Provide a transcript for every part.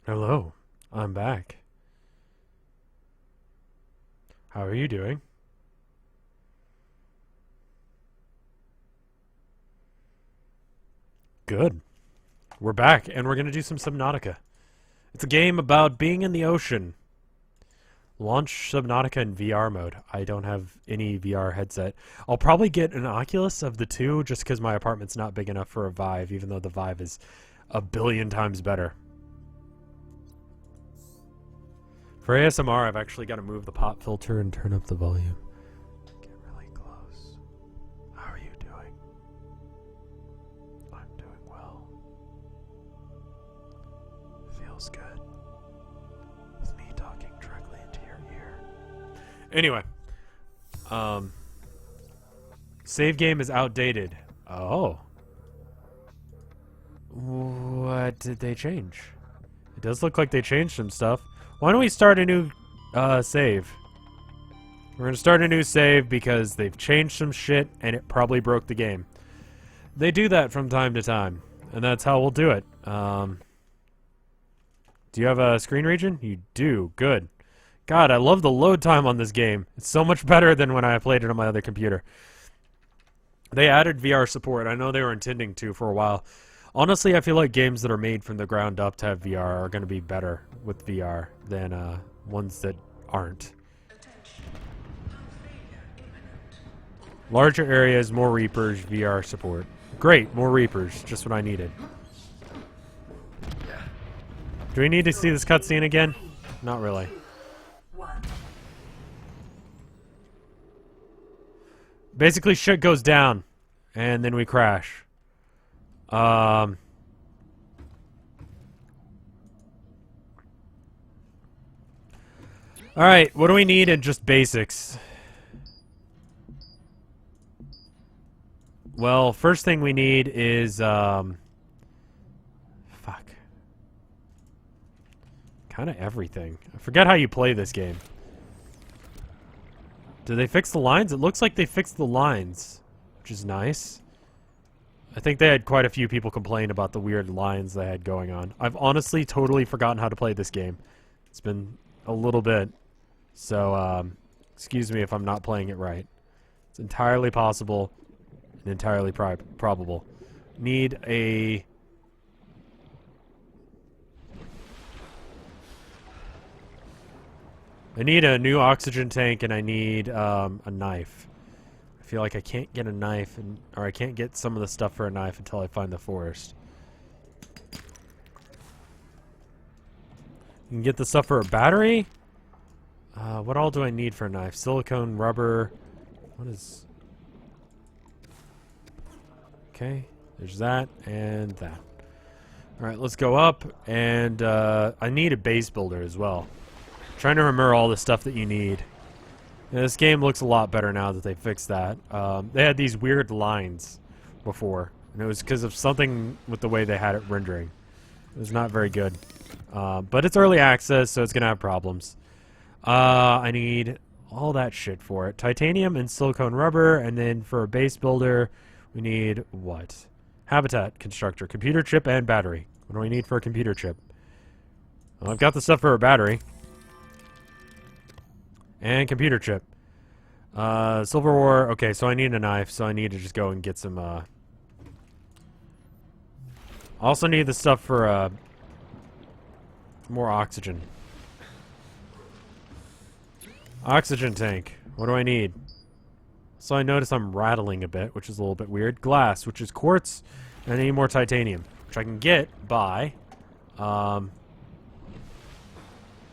Hello, I'm back. How are you doing? Good. We're back, and we're gonna do some Subnautica. It's a game about being in the ocean. Launch Subnautica in VR mode. I don't have any VR headset. I'll probably get an Oculus of the two, just because my apartment's not big enough for a Vive, even though the Vive is a billion times better. For ASMR, I've actually got to move the pop filter and turn up the volume. Get really close. How are you doing? I'm doing well. Feels good. With me talking directly into your ear. Anyway. Save game is outdated. Oh. What did they change? It does look like they changed some stuff. Why don't we start a new save? We're going to start a new save because they've changed some shit and it probably broke the game. They do that from time to time, and that's how we'll do it. Do you have a screen region? You do. Good. God, I love the load time on this game. It's so much better than when I played it on my other computer. They added VR support. I know they were intending to for a while. Honestly, I feel like games that are made from the ground up to have VR are going to be better with VR than ones that aren't. Larger areas, more Reapers, VR support. Great, more Reapers. Just what I needed. Do we need to see this cutscene again? Not really. Basically, shit goes down, and then we crash. Alright, what do we need in just basics? Well, first thing we need is, fuck. Kinda everything. I forget how you play this game. Did they fix the lines? It looks like they fixed the lines, which is nice. I think they had quite a few people complain about the weird lines they had going on. I've honestly totally forgotten how to play this game. It's been a little bit. So, excuse me if I'm not playing it right. It's entirely possible and entirely probable. Need a... I need a new oxygen tank and I need a knife. I feel like I can't get a knife, or I can't get some of the stuff for a knife until I find the forest. You can get the stuff for a battery? What all do I need for a knife? Silicone, rubber. What is... Okay, there's that and that. Alright, let's go up, and I need a base builder as well. I'm trying to remember all the stuff that you need. This game looks a lot better now that they fixed that. They had these weird lines before, and it was because of something with the way they had it rendering. It was not very good. But it's early access, so it's going to have problems. I need all that shit for it. Titanium and silicone rubber, and then for a base builder, we need what? Habitat constructor, computer chip, and battery. What do we need for a computer chip? Well, I've got the stuff for a battery. And computer chip. Silver ore. Okay, so I need a knife, so I need to just go and get some, I also need the stuff for, more oxygen. Oxygen tank. What do I need? So I notice I'm rattling a bit, which is a little bit weird. Glass, which is quartz, and I need more titanium, which I can get by,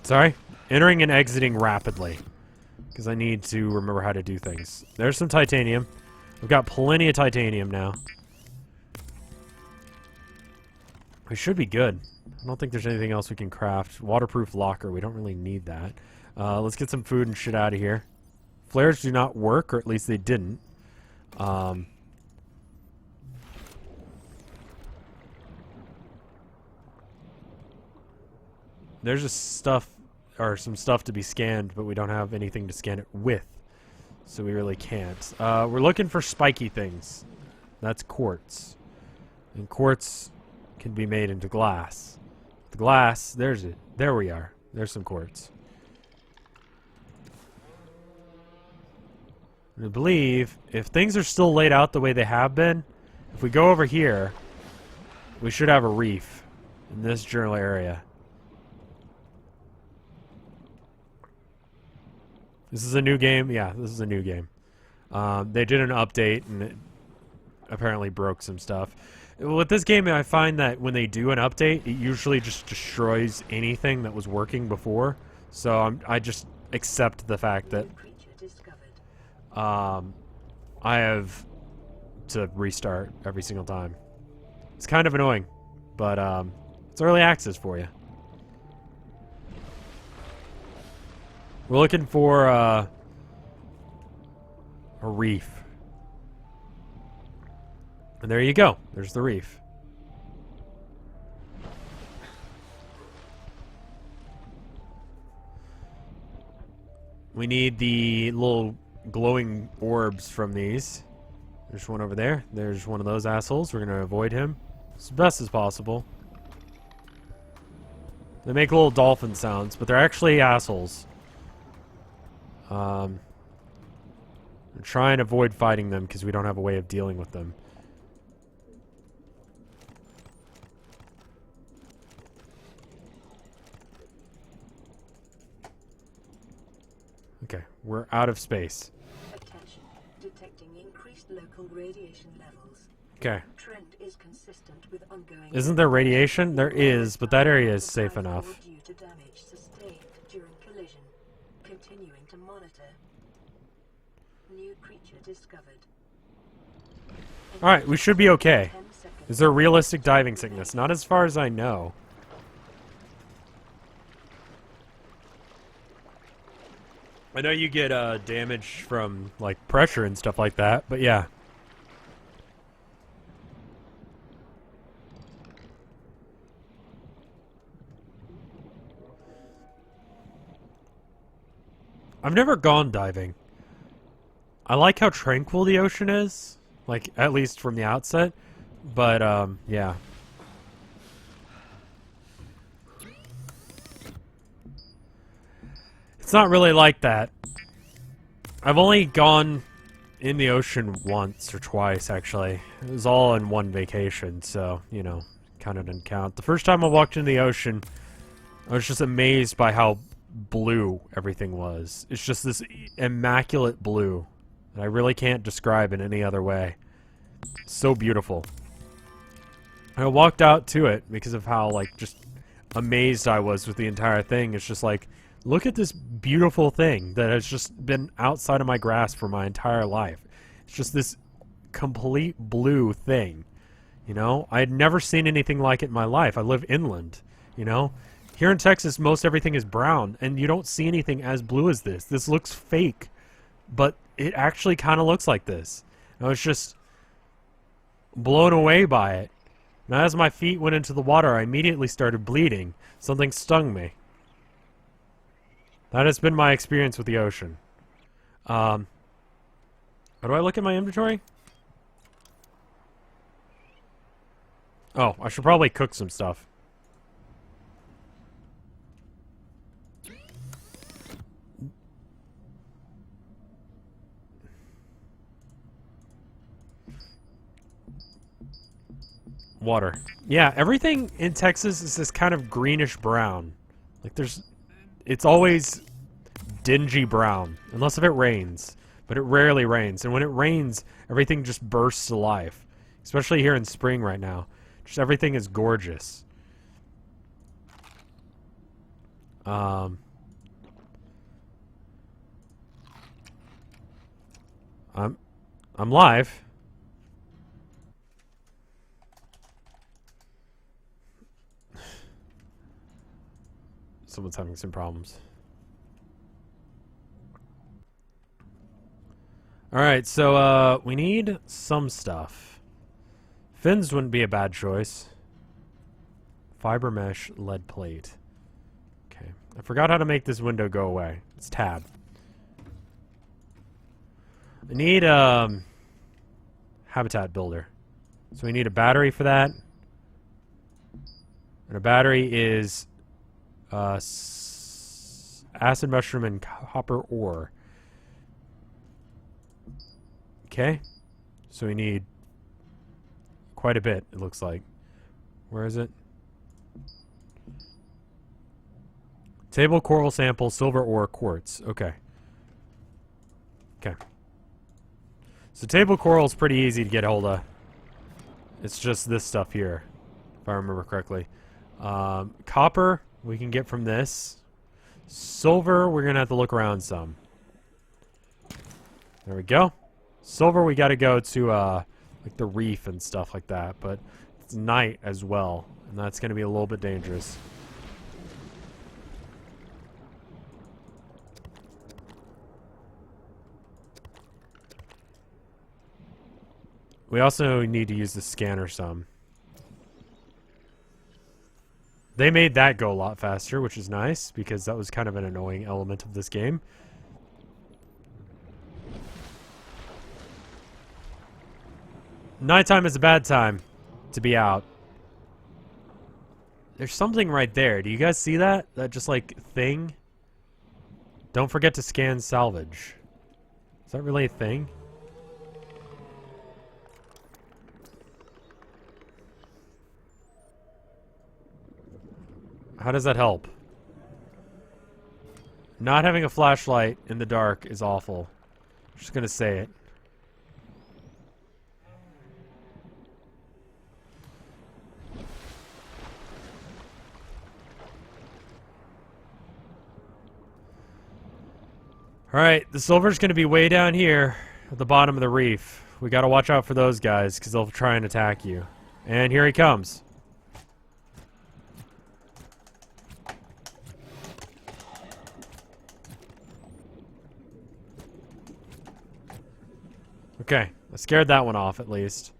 sorry? Entering and exiting rapidly. Because I need to remember how to do things. There's some titanium. We've got plenty of titanium now. We should be good. I don't think there's anything else we can craft. Waterproof locker. We don't really need that. Let's get some food and shit out of here. Flares do not work, or at least they didn't. There's just stuff... or some stuff to be scanned, but we don't have anything to scan it with. So we really can't. We're looking for spiky things. That's quartz. And quartz can be made into glass. The glass. There's it. There we are. There's some quartz. And I believe if things are still laid out the way they have been, if we go over here, we should have a reef in this general area. This is a new game? Yeah, this is a new game. They did an update and it apparently broke some stuff. With this game, I find that when they do an update, it usually just destroys anything that was working before. So I just accept the fact that I have to restart every single time. It's kind of annoying, but it's early access for you. We're looking for a reef. And there you go. There's the reef. We need the little glowing orbs from these. There's one over there. There's one of those assholes. We're going to avoid him as best as possible. They make little dolphin sounds, but they're actually assholes. Try and avoid fighting them because we don't have a way of dealing with them. Okay, we're out of space. Attention, detecting increased local radiation levels. Okay. Trend is consistent with ongoing. Isn't there radiation? There is, but that area is safe enough. Due to damage sustained during collision. Continuing to monitor. New creature discovered. Alright, we should be okay. Is there realistic diving sickness? Not as far as I know. I know you get damage from like pressure and stuff like that, but yeah. I've never gone diving. I like how tranquil the ocean is, like at least from the outset, but yeah. It's not really like that. I've only gone in the ocean once or twice, actually. It was all in one vacation, so, you know, kind of didn't count. The first time I walked into the ocean, I was just amazed by how blue everything was. It's just this immaculate blue that I really can't describe in any other way. It's so beautiful. I walked out to it because of how, like, just amazed I was with the entire thing. It's just like, look at this beautiful thing that has just been outside of my grasp for my entire life. It's just this complete blue thing, you know? I had never seen anything like it in my life. I live inland, you know? Here in Texas, most everything is brown, and you don't see anything as blue as this. This looks fake, but it actually kind of looks like this. I was just blown away by it. And as my feet went into the water, I immediately started bleeding. Something stung me. That has been my experience with the ocean. How do I look at my inventory? Oh, I should probably cook some stuff. Water. Yeah, everything in Texas is this kind of greenish brown. Like it's always dingy brown, unless if it rains. But it rarely rains, and when it rains, everything just bursts to life. Especially here in spring right now. Just everything is gorgeous. I'm live. Someone's having some problems. Alright, so, we need some stuff. Fins wouldn't be a bad choice. Fiber mesh, lead plate. Okay. I forgot how to make this window go away. It's tab. I need, habitat builder. So we need a battery for that. And a battery is acid mushroom and copper ore. Okay. So we need quite a bit, it looks like. Where is it? Table coral sample, silver ore, quartz. Okay. Okay. So table coral is pretty easy to get hold of. It's just this stuff here, if I remember correctly. Copper, we can get from this. Silver, we're going to have to look around some. There we go. Silver, we got to go to like the reef and stuff like that, but it's night as well, and that's going to be a little bit dangerous. We also need to use the scanner some. They made that go a lot faster, which is nice, because that was kind of an annoying element of this game. Nighttime is a bad time to be out. There's something right there. Do you guys see that? That just, like, thing? Don't forget to scan salvage. Is that really a thing? How does that help? Not having a flashlight in the dark is awful. I'm just gonna say it. Alright, the silver's gonna be way down here at the bottom of the reef. We gotta watch out for those guys, because they'll try and attack you. And here he comes. Okay, I scared that one off at least.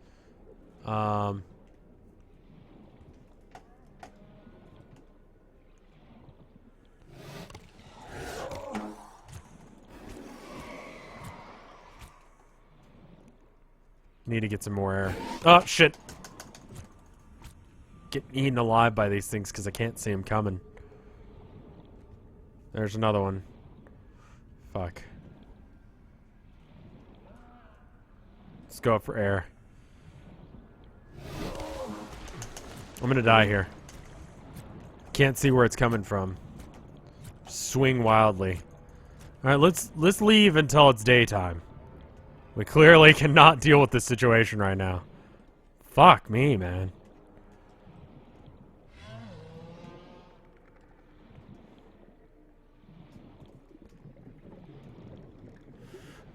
Need to get some more air. Oh, shit. Getting eaten alive by these things because I can't see them coming. There's another one. Fuck. Let's go up for air. I'm gonna die here. Can't see where it's coming from. Swing wildly. Alright, let's leave until it's daytime. We clearly cannot deal with this situation right now. Fuck me, man.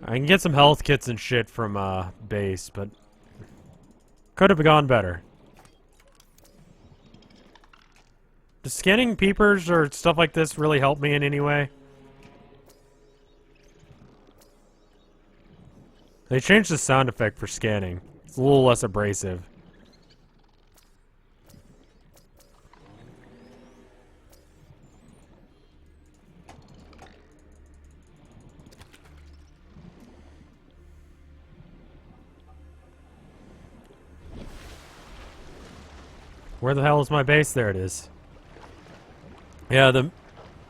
I can get some health kits and shit from base, but could have gone better. Does scanning peepers or stuff like this really help me in any way? They changed the sound effect for scanning. It's a little less abrasive. Where the hell is my base? There it is. Yeah, the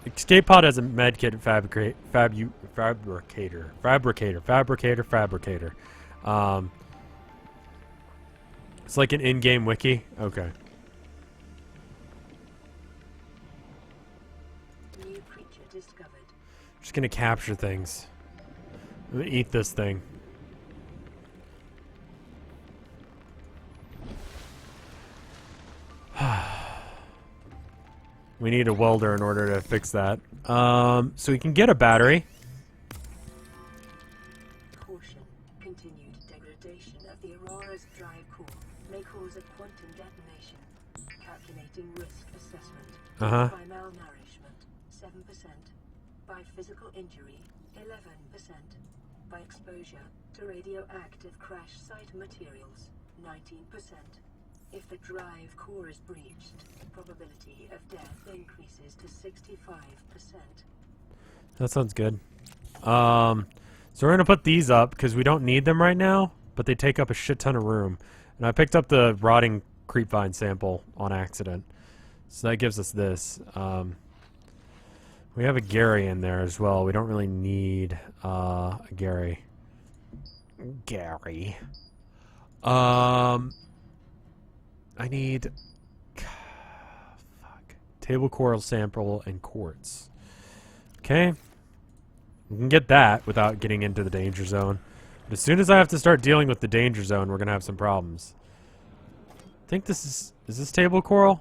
escape pod has a medkit fabricator. It's like an in-game wiki. Okay. New creature discovered. Just gonna capture things. I'm gonna eat this thing. We need a welder in order to fix that. So we can get a battery. Caution. Continued degradation of the Aurora's dry core may cause a quantum detonation. Calculating risk assessment. Uh-huh. By malnourishment, 7%. By physical injury, 11%. By exposure to radioactive crash site materials, 19%. If the drive core is breached, the probability of death increases to 65%. That sounds good. So we're gonna put these up because we don't need them right now, but they take up a shit ton of room. And I picked up the rotting creepvine sample on accident. So that gives us this. We have a Gary in there as well. We don't really need a Gary. Gary. I need... Fuck. Table coral sample and quartz. Okay. We can get that without getting into the danger zone. But as soon as I have to start dealing with the danger zone, we're going to have some problems. I think this is... Is this table coral?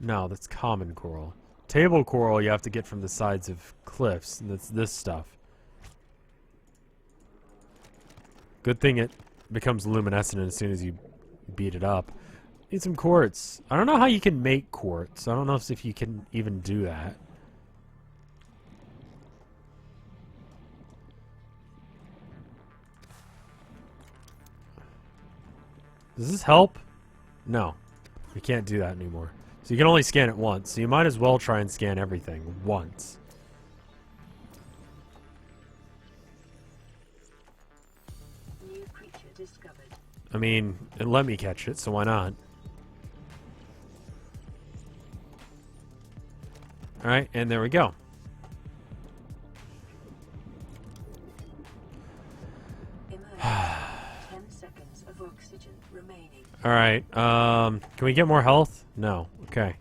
No, that's common coral. Table coral you have to get from the sides of cliffs, and that's this stuff. Good thing it becomes luminescent as soon as you beat it up. Need some quartz. I don't know how you can make quartz. I don't know if you can even do that. Does this help? No. You can't do that anymore. So you can only scan it once. So you might as well try and scan everything once. New creature discovered. I mean, it let me catch it, so why not? Alright, and there we go. Alright, can we get more health? No. Okay.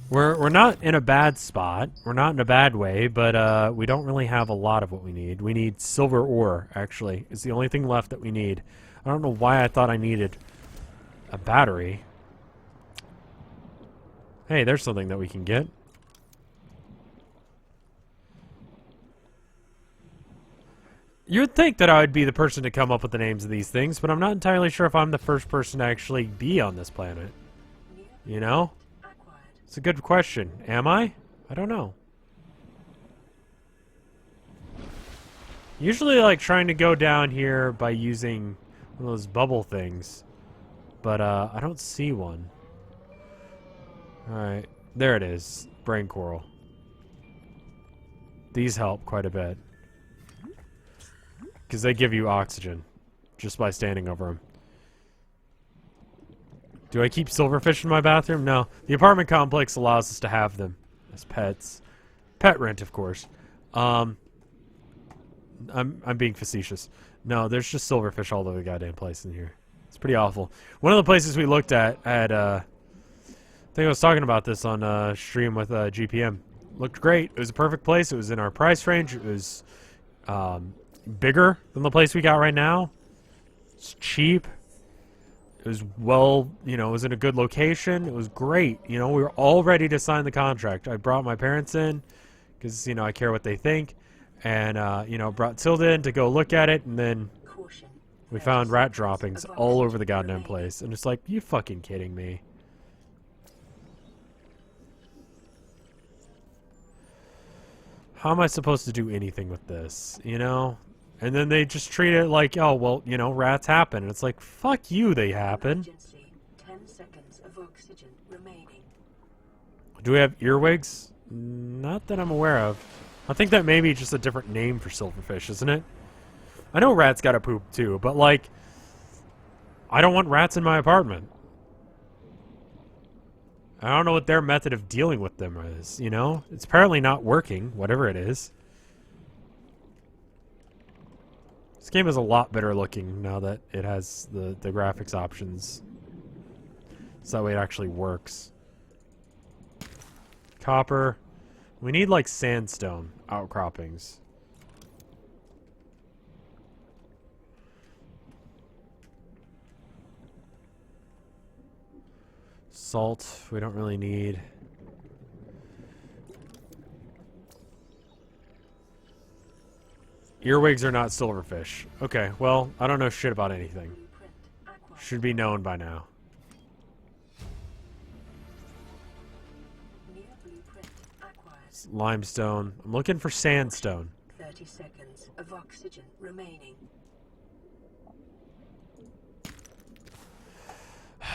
We're not in a bad spot. We're not in a bad way, but we don't really have a lot of what we need. We need silver ore, actually. It's the only thing left that we need. I don't know why I thought I needed a battery. Hey, there's something that we can get. You would think that I would be the person to come up with the names of these things, but I'm not entirely sure if I'm the first person to actually be on this planet. You know? It's a good question. Am I? I don't know. Usually I like trying to go down here by using one of those bubble things. But I don't see one. Alright. There it is. Brain coral. These help quite a bit. Because they give you oxygen just by standing over them. Do I keep silverfish in my bathroom? No. The apartment complex allows us to have them as pets. Pet rent, of course. I'm being facetious. No, there's just silverfish all over the goddamn place in here. It's pretty awful. One of the places we looked at had, I think I was talking about this on stream with GPM. Looked great. It was a perfect place. It was in our price range. It was bigger than the place we got right now. It's cheap. It was well, you know, it was in a good location. It was great. You know, we were all ready to sign the contract. I brought my parents in because, you know, I care what they think. And, you know, brought Tilda in to go look at it. And then we found rat droppings all over the goddamn place. And it's like, you fucking kidding me. How am I supposed to do anything with this, you know? And then they just treat it like, oh, well, you know, rats happen. And it's like, fuck you, they happen. 10 seconds of oxygen remaining. Do we have earwigs? Not that I'm aware of. I think that may be just a different name for silverfish, isn't it? I know rats gotta poop too, but like, I don't want rats in my apartment. I don't know what their method of dealing with them is, you know? It's apparently not working, whatever it is. This game is a lot better looking now that it has the graphics options. So that way it actually works. Copper. We need like sandstone outcroppings. Salt, we don't really need. Earwigs are not silverfish. Okay, well, I don't know shit about anything. Should be known by now. Limestone. I'm looking for sandstone. 30 seconds of oxygen remaining. I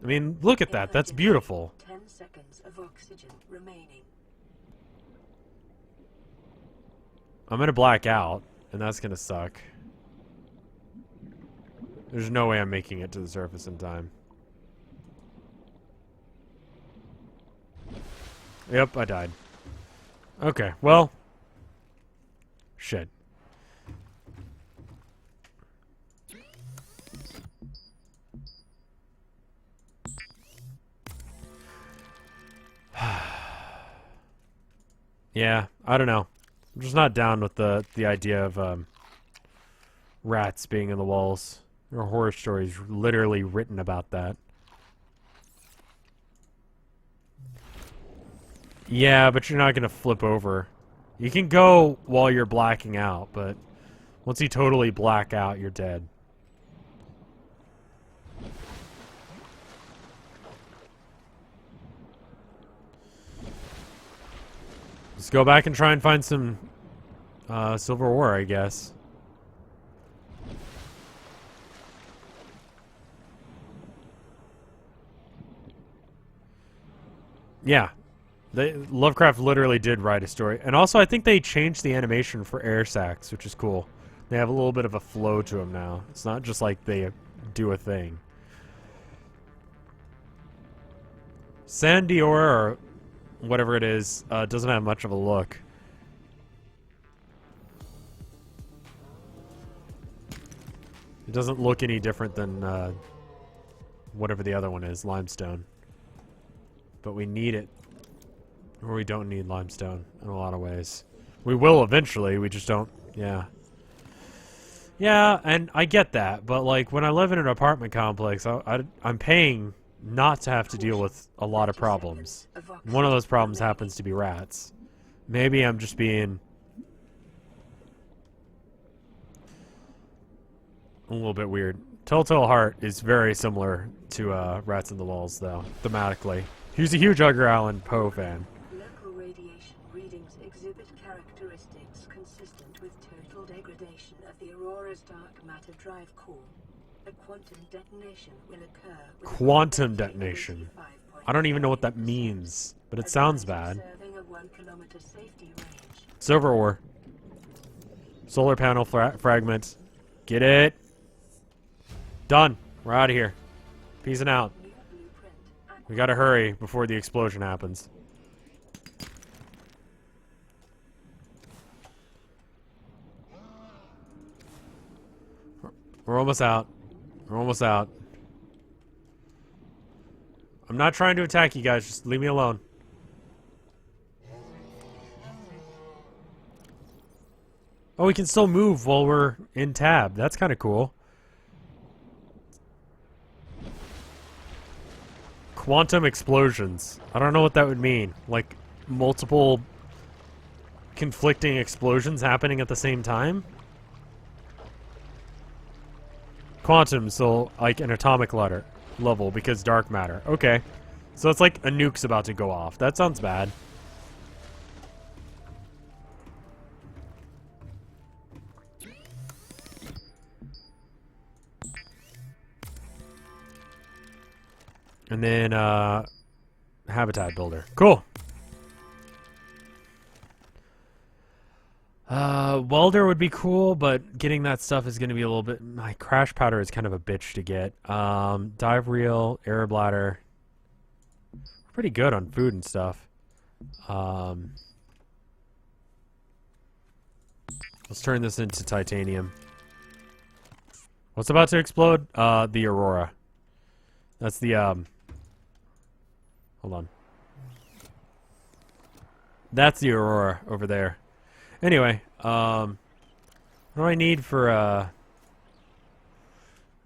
mean, look at that. That's beautiful. 10 seconds of oxygen remaining. I'm gonna black out, and that's gonna suck. There's no way I'm making it to the surface in time. Yep, I died. Okay, well. Shit. Yeah, I don't know. I'm just not down with the idea of rats being in the walls. There are horror stories literally written about that. Yeah, but you're not gonna flip over. You can go while you're blacking out, but once you totally black out, you're dead. Let's go back and try and find some silver ore, I guess. Yeah. Lovecraft literally did write a story. And also, I think they changed the animation for air sacs, which is cool. They have a little bit of a flow to them now. It's not just like they do a thing. San Dior, or whatever it is, doesn't have much of a look. It doesn't look any different than whatever the other one is, limestone. But we need it. Or we don't need limestone in a lot of ways. We will eventually, we just don't, yeah. Yeah, and I get that, but like when I live in an apartment complex, I'm paying not to have to deal with a lot of problems. One of those problems happens to be rats. Maybe I'm just being a little bit weird. Telltale Heart is very similar to Rats in the Walls, though, thematically. He's a huge Edgar Allan Poe fan. Local radiation readings exhibit characteristics consistent with total degradation of the Aurora's dark matter drive core. A quantum detonation will occur. Quantum detonation. I don't even know what that means, but it sounds bad. Silver ore. Solar panel fragment. Get it. Done. We're out of here. Peacing out. We gotta hurry before the explosion happens. We're almost out. We're almost out. I'm not trying to attack you guys. Just leave me alone. Oh, we can still move while we're in tab. That's kind of cool. Quantum explosions. I don't know what that would mean. Like, multiple conflicting explosions happening at the same time? Quantum, so like an atomic level because dark matter. Okay. So it's like a nuke's about to go off. That sounds bad. And then, habitat builder. Cool. Welder would be cool, but getting that stuff is going to be a little bit... My crash powder is kind of a bitch to get. Dive reel, air bladder. We're pretty good on food and stuff. Let's turn this into titanium. What's about to explode? The Aurora. That's the, hold on. That's the Aurora over there. Anyway, what do I need for, I'm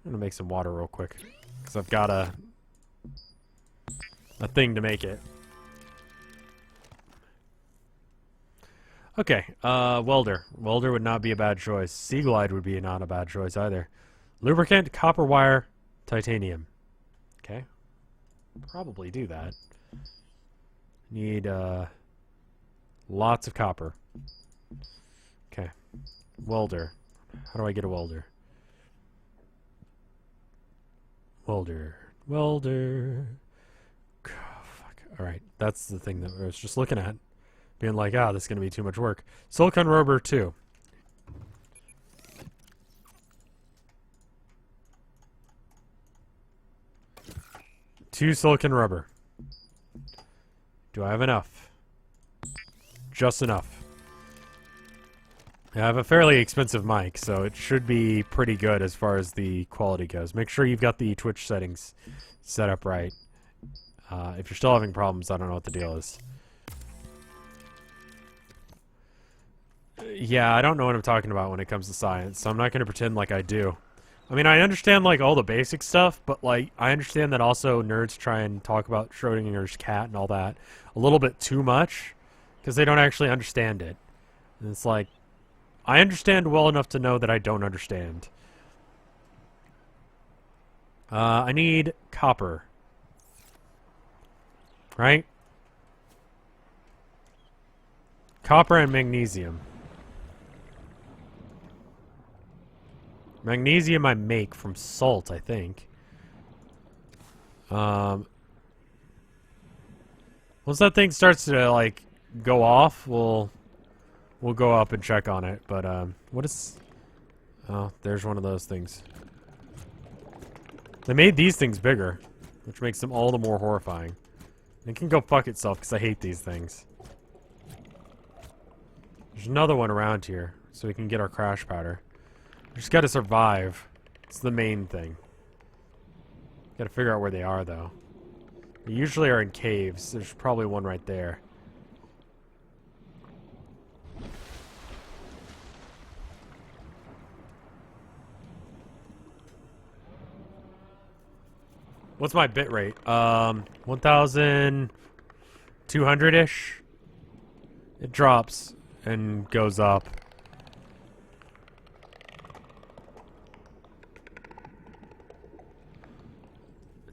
gonna make some water real quick. Because I've got a thing to make it. Okay, welder. Welder would not be a bad choice. Sea glide would be not a bad choice either. Lubricant, copper wire, titanium. Okay. Probably do that. Need, lots of copper. Okay. Welder. How do I get a welder? Welder. Welder. Oh, fuck. Alright. That's the thing that I was just looking at. Being like, ah, this is going to be too much work. Silicon rubber, too. Two silicon rubber. Do I have enough? just enough. I have a fairly expensive mic, so it should be pretty good as far as the quality goes. Make sure you've got the Twitch settings set up right. If you're still having problems, I don't know what the deal is. Yeah, I don't know what I'm talking about when it comes to science, so I'm not going to pretend like I do. I mean, I understand, like, all the basic stuff, but, like, I understand that also nerds try and talk about Schrodinger's cat and all that a little bit too much, because they don't actually understand it. And it's like, I understand well enough to know that I don't understand. I need copper. Right? Copper and magnesium. Magnesium I make from salt, I think. Once that thing starts to, like, go off, we'll go up and check on it. But, what is... Oh, there's one of those things. They made these things bigger, which makes them all the more horrifying. It can go fuck itself, because I hate these things. There's another one around here, so we can get our crash powder. We just gotta survive. It's the main thing. Gotta figure out where they are, though. They usually are in caves. There's probably one right there. What's my bit rate? 1,200-ish. It drops and goes up.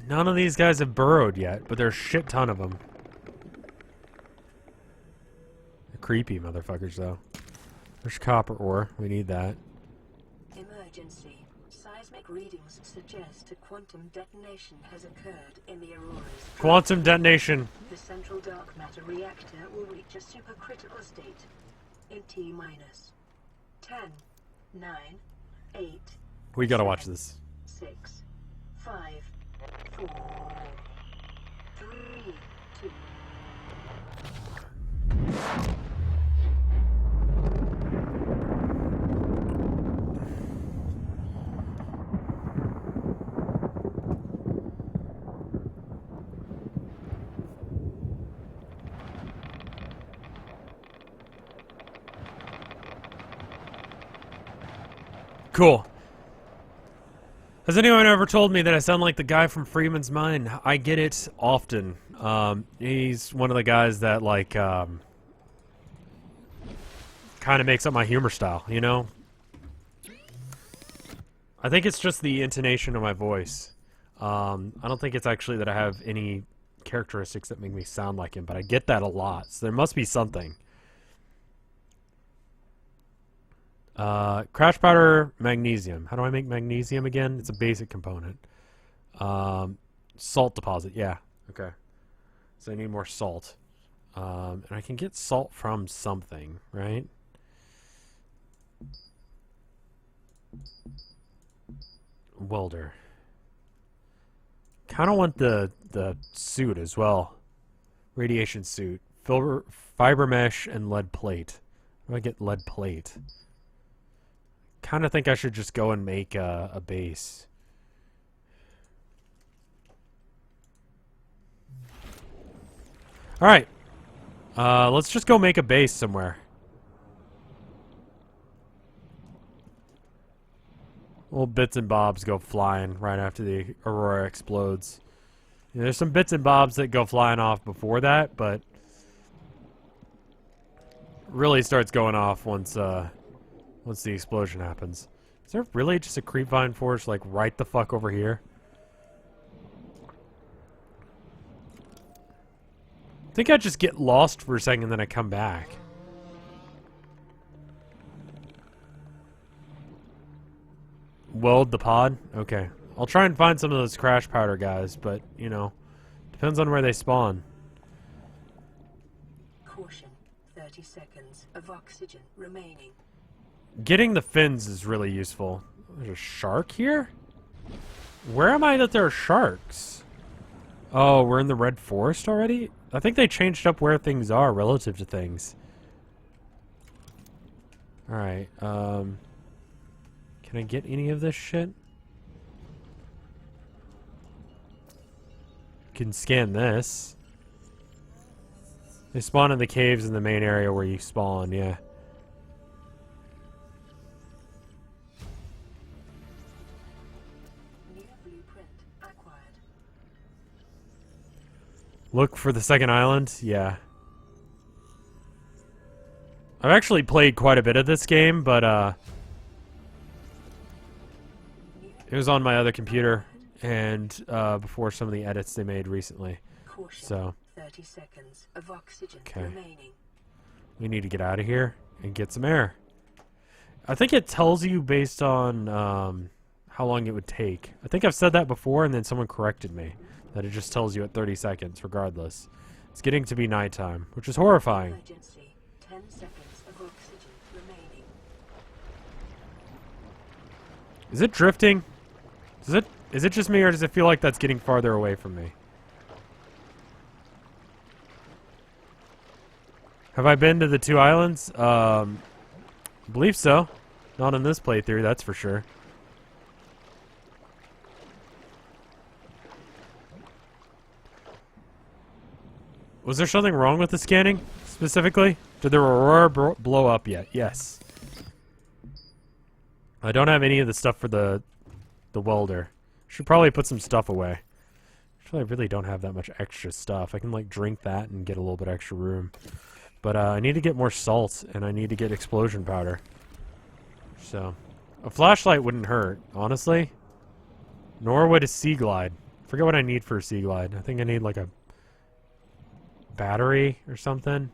None of these guys have burrowed yet, but there's a shit ton of them. They're creepy motherfuckers, though. There's copper ore. We need that. Emergency. Seismic readings suggest a quantum detonation has occurred in the Aurora's... Quantum detonation. The central dark matter reactor will reach a supercritical state in T-minus 10, 9, 8... We gotta watch this. 6, 5, 4, 3, 2... Cool. Has anyone ever told me that I sound like the guy from Freeman's Mine? I get it often. He's one of the guys that, like, kind of makes up my humor style, you know? I think it's just the intonation of my voice. I don't think it's actually that I have any characteristics that make me sound like him, but I get that a lot, so there must be something. Crash powder, magnesium. How do I make magnesium again? It's a basic component. Salt deposit, yeah. Okay. So I need more salt. And I can get salt from something, right? Welder. Kind of want the suit as well. Radiation suit. Fiber mesh and lead plate. How do I get lead plate? Kind of think I should just go and make a base. Alright. Let's just go make a base somewhere. Little bits and bobs go flying right after the Aurora explodes. You know, there's some bits and bobs that go flying off before that, but really starts going off once the explosion happens. Is there really just a creepvine forge, like, right the fuck over here? I think I just get lost for a second and then I come back. Weld the pod? Okay. I'll try and find some of those crash powder guys, but, you know, depends on where they spawn. Caution. 30 seconds of oxygen remaining. Getting the fins is really useful. There's a shark here? Where am I that there are sharks? Oh, we're in the Red Forest already? I think they changed up where things are relative to things. Alright, can I get any of this shit? Can scan this. They spawn in the caves in the main area where you spawn, yeah. New blueprint acquired. Look for the second island? Yeah. I've actually played quite a bit of this game, but it was on my other computer and before some of the edits they made recently. Caution. So 30 seconds of oxygen Okay. remaining. we need to get out of here and get some air. I think it tells you based on how long it would take. I think I've said that before and then someone corrected me. That it just tells you at 30 seconds regardless. It's getting to be nighttime, which is horrifying. Emergency. 10 seconds of oxygen remaining. Is it drifting? Is it just me or does it feel like that's getting farther away from me? Have I been to the two islands? I believe so. Not in this playthrough, that's for sure. Was there something wrong with the scanning, specifically? Did the Aurora blow up yet? Yes. I don't have any of the stuff for the welder. Should probably put some stuff away. Actually, I really don't have that much extra stuff. I can, like, drink that and get a little bit extra room. But I need to get more salt, and I need to get explosion powder. So, a flashlight wouldn't hurt, honestly. Nor would a sea glide. Forget what I need for a sea glide. I think I need, like, a battery or something.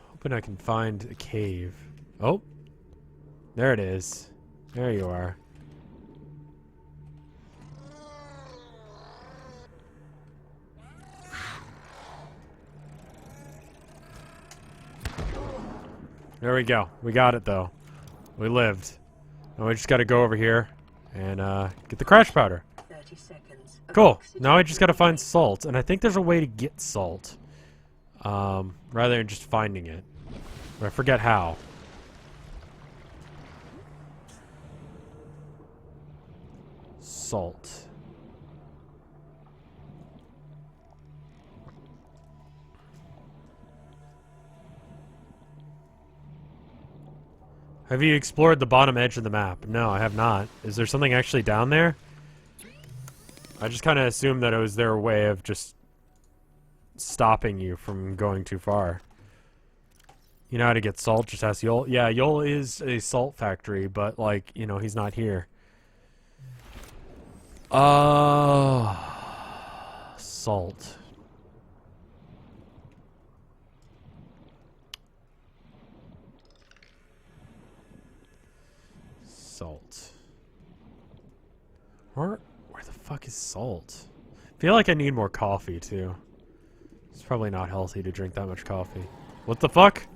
Hoping I can find a cave. Oh! There it is. There you are. There we go. We got it, though. We lived. Now we just gotta go over here and get the crash powder. 30 seconds. of Cool. oxygen Now I just gotta find remaining. salt, and I think there's a way to get salt. Rather than just finding it. But I forget how. Salt. Have you explored the bottom edge of the map? No, I have not. Is there something actually down there? I just kind of assumed that it was their way of just stopping you from going too far. You know how to get salt? Just ask Yol. Yeah, Yol is a salt factory, but, like, you know, he's not here. Salt. Salt. Where the fuck is salt? I feel like I need more coffee, too. It's probably not healthy to drink that much coffee. What the fuck?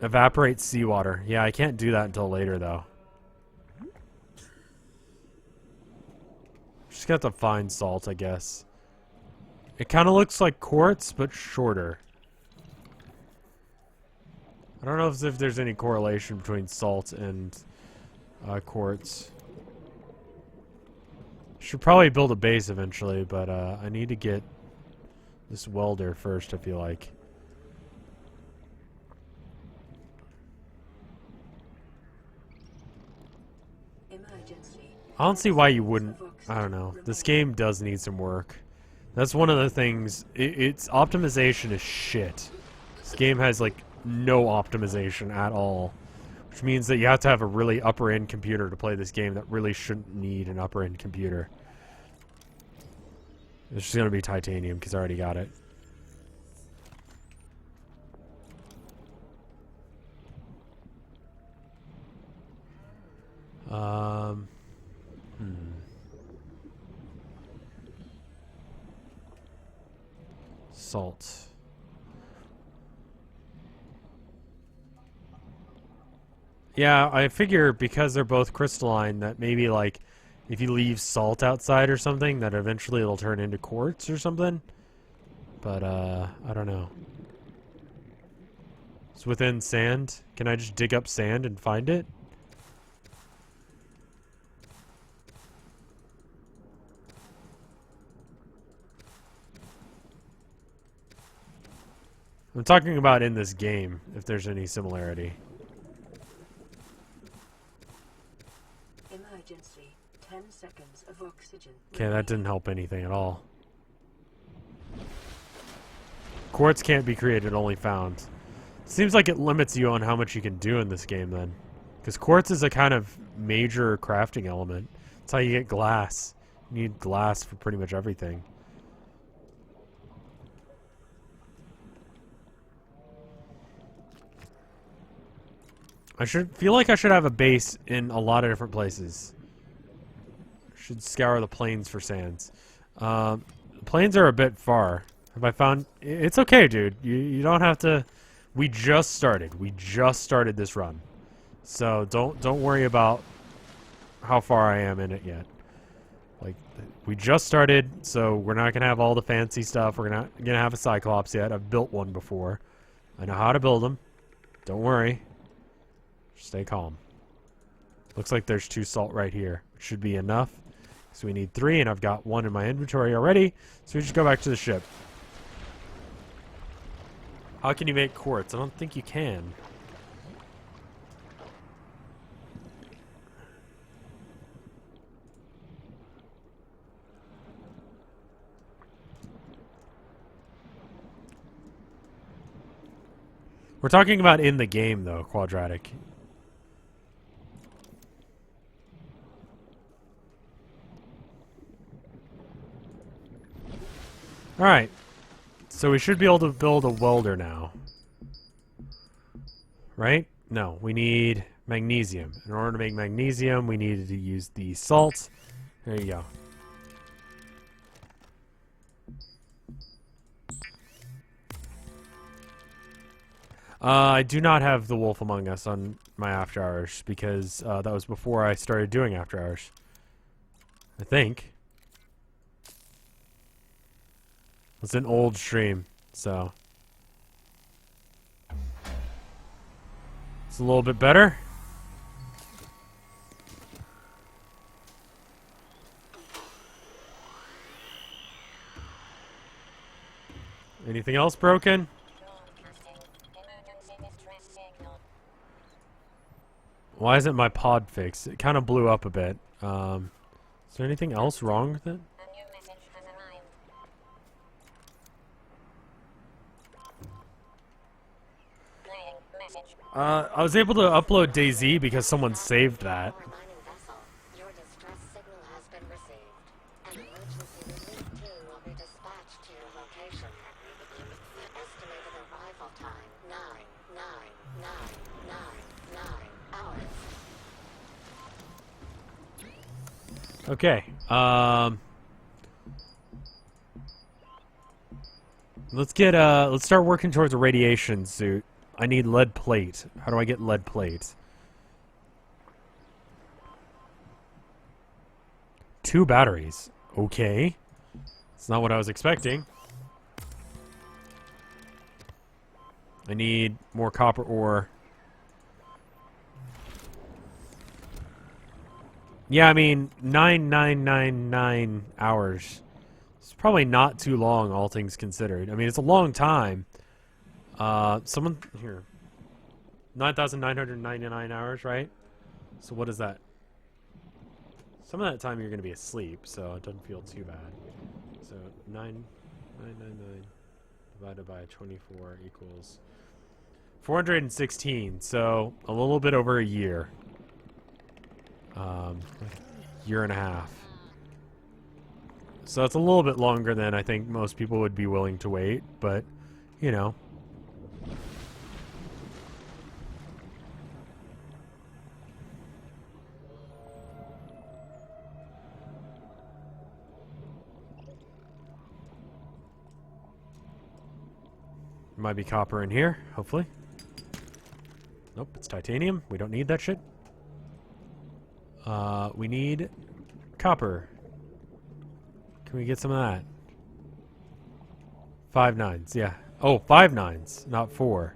Evaporate seawater. Yeah, I can't do that until later, though. Just got to find salt, I guess. It kind of looks like quartz, but shorter. I don't know if there's any correlation between salt and quartz. Should probably build a base eventually, but I need to get this welder first, I feel like. Emergency. I don't see why you wouldn't. I don't know. This game does need some work. That's one of the things. Its optimization is shit. This game has, like, no optimization at all. Which means that you have to have a really upper-end computer to play this game that really shouldn't need an upper-end computer. It's just gonna be titanium, because I already got it. Salt. Yeah, I figure because they're both crystalline that maybe like if you leave salt outside or something that eventually it'll turn into quartz or something. But I don't know. It's within sand. Can I just dig up sand and find it? I'm talking about in this game, if there's any similarity. Emergency. 10 seconds of oxygen. Okay, that didn't help anything at all. Quartz can't be created, only found. Seems like it limits you on how much you can do in this game then. Because quartz is a kind of major crafting element. That's how you get glass. You need glass for pretty much everything. I feel like I should have a base in a lot of different places. Should scour the plains for sands. The plains are a bit far. Have I found... It's okay, dude. You don't have to... We just started. We just started this run. So don't worry about how far I am in it yet. Like, we just started, so we're not going to have all the fancy stuff. We're not going to have a Cyclops yet. I've built one before. I know how to build them. Don't worry. Stay calm. Looks like there's 2 salt right here. Should be enough. So we need 3, and I've got 1 in my inventory already. So we just go back to the ship. How can you make quartz? I don't think you can. We're talking about in the game, though, quadratic. Alright. So we should be able to build a welder now. Right? No, we need magnesium. In order to make magnesium, we needed to use the salt. There you go. I do not have the Wolf Among Us on my After Hours because that was before I started doing After Hours. I think. It's an old stream, so. It's a little bit better. Anything else broken? Why isn't my pod fixed? It kind of blew up a bit. Is there anything else wrong with it? I was able to upload DayZ because someone saved that. Okay. Let's start working towards a radiation suit. I need lead plate. How do I get lead plate? 2 batteries. Okay. It's not what I was expecting. I need more copper ore. Yeah, I mean, 9,999 hours. It's probably not too long, all things considered. I mean, it's a long time. Someone here. 9,999 hours, right? So what is that? Some of that time you're going to be asleep, so it doesn't feel too bad. So 9,999 divided by 24 equals 416. So a little bit over a year. Year and a half. So it's a little bit longer than I think most people would be willing to wait, but you know. Might be copper in here, hopefully. Nope, it's titanium. We don't need that shit. We need copper. Can we get some of that? 5 nines, yeah. Oh, 5 nines, not 4.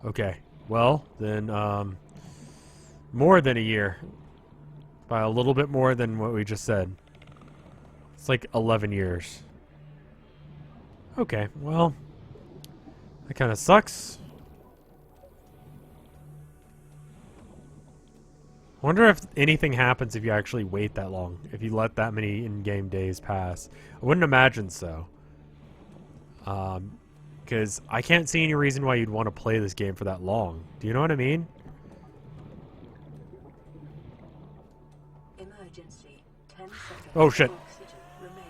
Okay, well, then, more than a year. By a little bit more than what we just said. It's like 11 years. Okay, well, that kind of sucks. I wonder if anything happens if you actually wait that long. If you let that many in-game days pass. I wouldn't imagine so. Because I can't see any reason why you'd want to play this game for that long. Do you know what I mean? Emergency. 10 seconds. Oh shit. Oxygen remaining.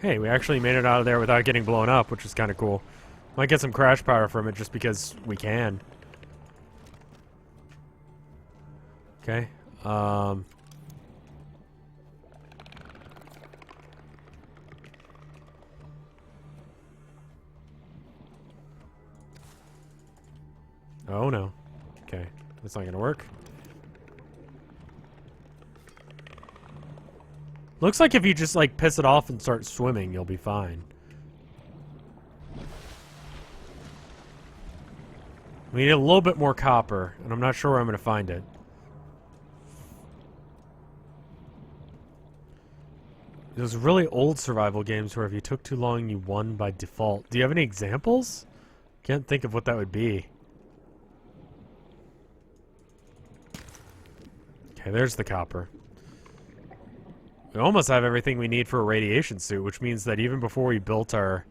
Hey, we actually made it out of there without getting blown up, which is kind of cool. Might get some crash power from it just because we can. Okay. Oh no. Okay. That's not gonna work. Looks like if you just like piss it off and start swimming, you'll be fine. We need a little bit more copper, and I'm not sure where I'm gonna find it. Those really old survival games where if you took too long, you won by default. Do you have any examples? Can't think of what that would be. Okay, there's the copper. We almost have everything we need for a radiation suit, which means that even before we built our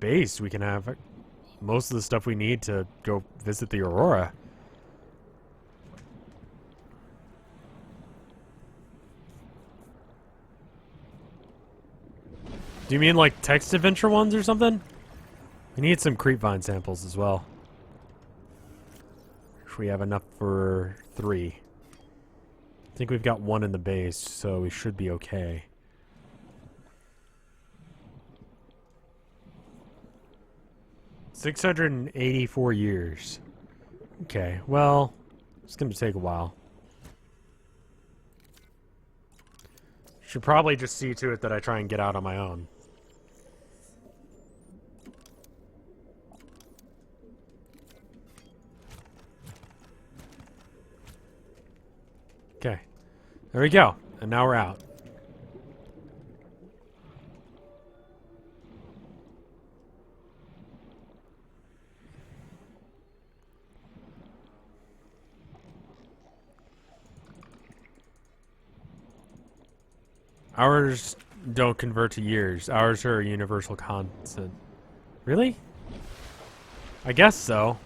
base, we can have most of the stuff we need to go visit the Aurora. Do you mean like text adventure ones or something? We need some creepvine samples as well. We have enough for 3. I think we've got 1 in the base, so we should be okay. $684 years. Okay, well, it's going to take a while. Should probably just see to it that I try and get out on my own. Okay. There we go. And now we're out. Hours don't convert to years. Hours are a universal constant. Really? I guess so.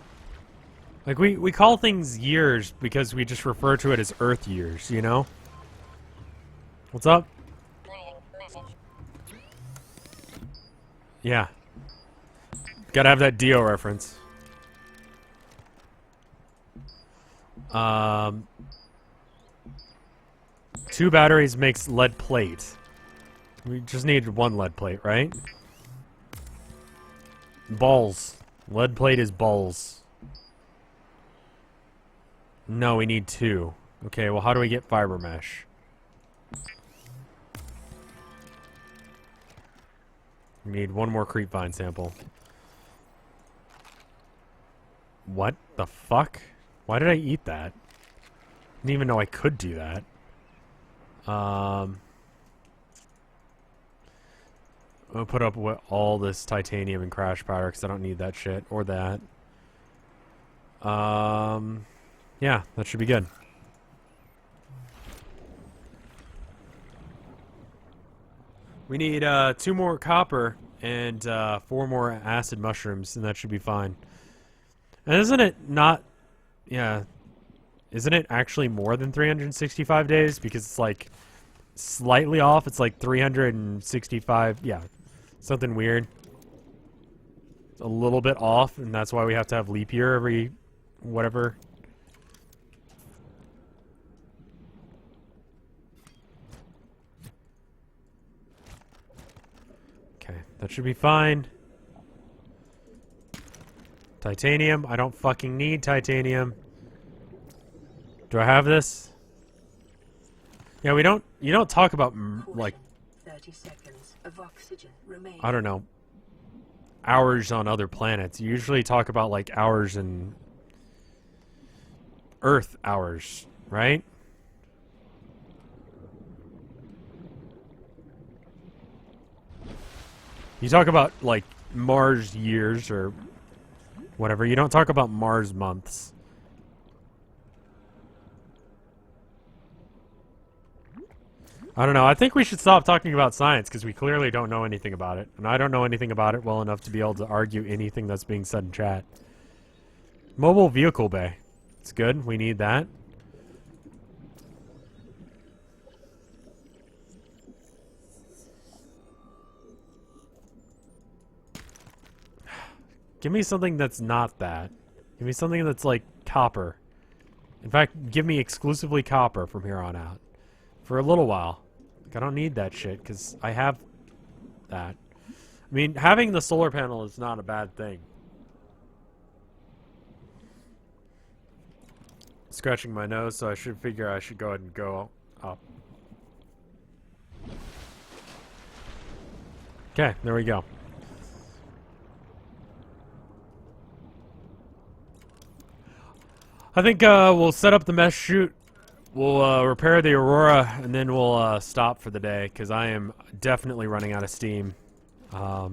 Like, we call things years because we just refer to it as Earth years, you know? What's up? Yeah. Gotta have that Dio reference. 2 batteries makes lead plate. We just need 1 lead plate, right? Balls. Lead plate is balls. No, we need 2. Okay, well, how do we get fiber mesh? We need 1 more creepvine sample. What the fuck? Why did I eat that? Didn't even know I could do that. I'm gonna put up with all this titanium and crash powder because I don't need that shit or that. Yeah, that should be good. We need 2 more copper and 4 more acid mushrooms, and that should be fine. And isn't it not... Yeah. Isn't it actually more than 365 days? Because it's like slightly off. It's like 365... Yeah. Something weird. It's a little bit off, and that's why we have to have leap year every... whatever... That should be fine. Titanium. I don't fucking need titanium. Do I have this? Yeah, we don't. You don't talk about like 30 seconds of oxygen remaining. I don't know, hours on other planets. You usually talk about like hours in Earth hours, right? You talk about like Mars years or whatever. You don't talk about Mars months. I don't know. I think we should stop talking about science because we clearly don't know anything about it. And I don't know anything about it well enough to be able to argue anything that's being said in chat. Mobile vehicle bay. It's good. We need that. Give me something that's not that. Give me something that's like copper. In fact, give me exclusively copper from here on out. For a little while. Like, I don't need that shit, because I have that. I mean, having the solar panel is not a bad thing. Scratching my nose, so I should figure I should go ahead and go up. Okay, there we go. I think we'll set up the mesh chute. We'll repair the Aurora, and then we'll stop for the day, because I am definitely running out of steam. I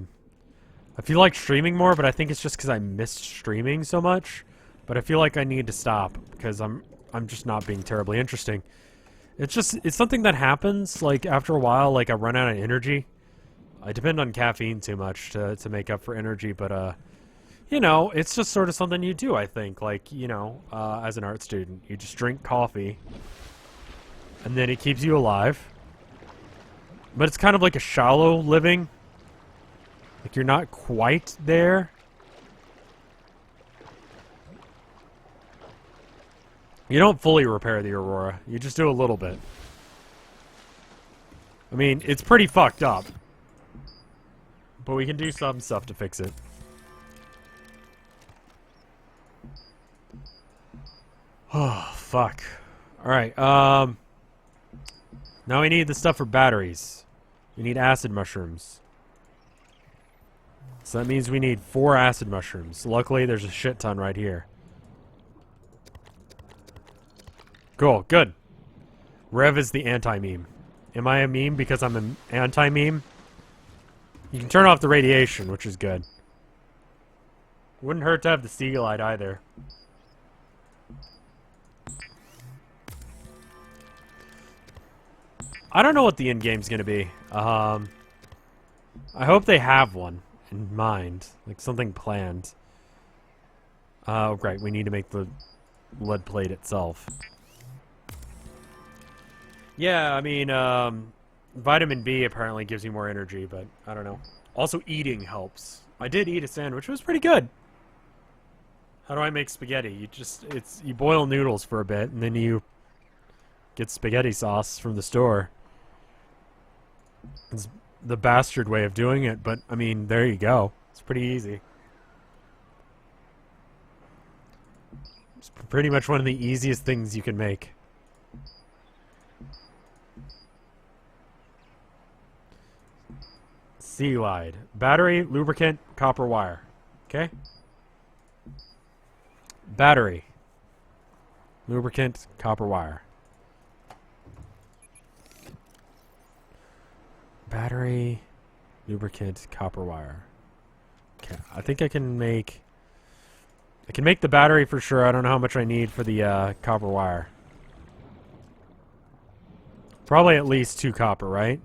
feel like streaming more, but I think it's just because I missed streaming so much. But I feel like I need to stop, because I'm just not being terribly interesting. It's something that happens, like, after a while, like, I run out of energy. I depend on caffeine too much to make up for energy, but, you know, it's just sort of something you do, I think. Like, you know, as an art student, you just drink coffee, and then it keeps you alive. But it's kind of like a shallow living. Like, you're not quite there. You don't fully repair the Aurora. You just do a little bit. I mean, it's pretty fucked up. But we can do some stuff to fix it. Oh, fuck. Alright, now we need the stuff for batteries. We need acid mushrooms. So that means we need 4 acid mushrooms. Luckily, there's a shit ton right here. Cool, good. Rev is the anti-meme. Am I a meme because I'm an anti-meme? You can turn off the radiation, which is good. Wouldn't hurt to have the Steelite either. I don't know what the end game's gonna be. I hope they have one in mind, like something planned. Oh, great, we need to make the lead plate itself. Yeah, I mean, vitamin B apparently gives you more energy, but I don't know. Also, eating helps. I did eat a sandwich. It was pretty good. How do I make spaghetti? You boil noodles for a bit, and then you get spaghetti sauce from the store. It's the bastard way of doing it, but, I mean, there you go. It's pretty easy. It's pretty much one of the easiest things you can make. Sea-wide. Battery, lubricant, copper wire. Okay? Battery. Lubricant, copper wire. Battery, lubricant, copper wire. Okay, I think I can make the battery for sure. I don't know how much I need for the copper wire. Probably at least 2 copper, right?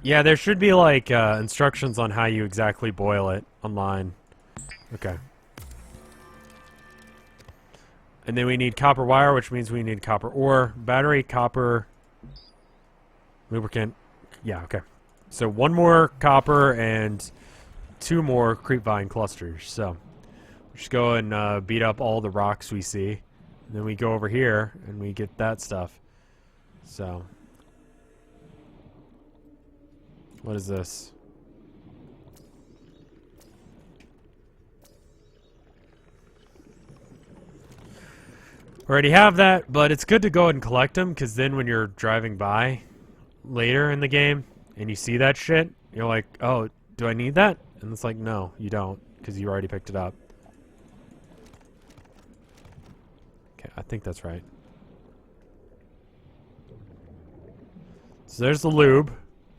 Yeah, there should be like instructions on how you exactly boil it online. Okay. And then we need copper wire, which means we need copper ore, battery, copper, lubricant. Yeah, okay. So 1 more copper and 2 more creepvine clusters. So we just go and beat up all the rocks we see. And then we go over here and we get that stuff. So What is this? Already have that, but it's good to go ahead and collect them, because then when you're driving by later in the game and you see that shit, you're like, oh, do I need that? And it's like, no, you don't, because you already picked it up. Okay, I think that's right. So there's the lube.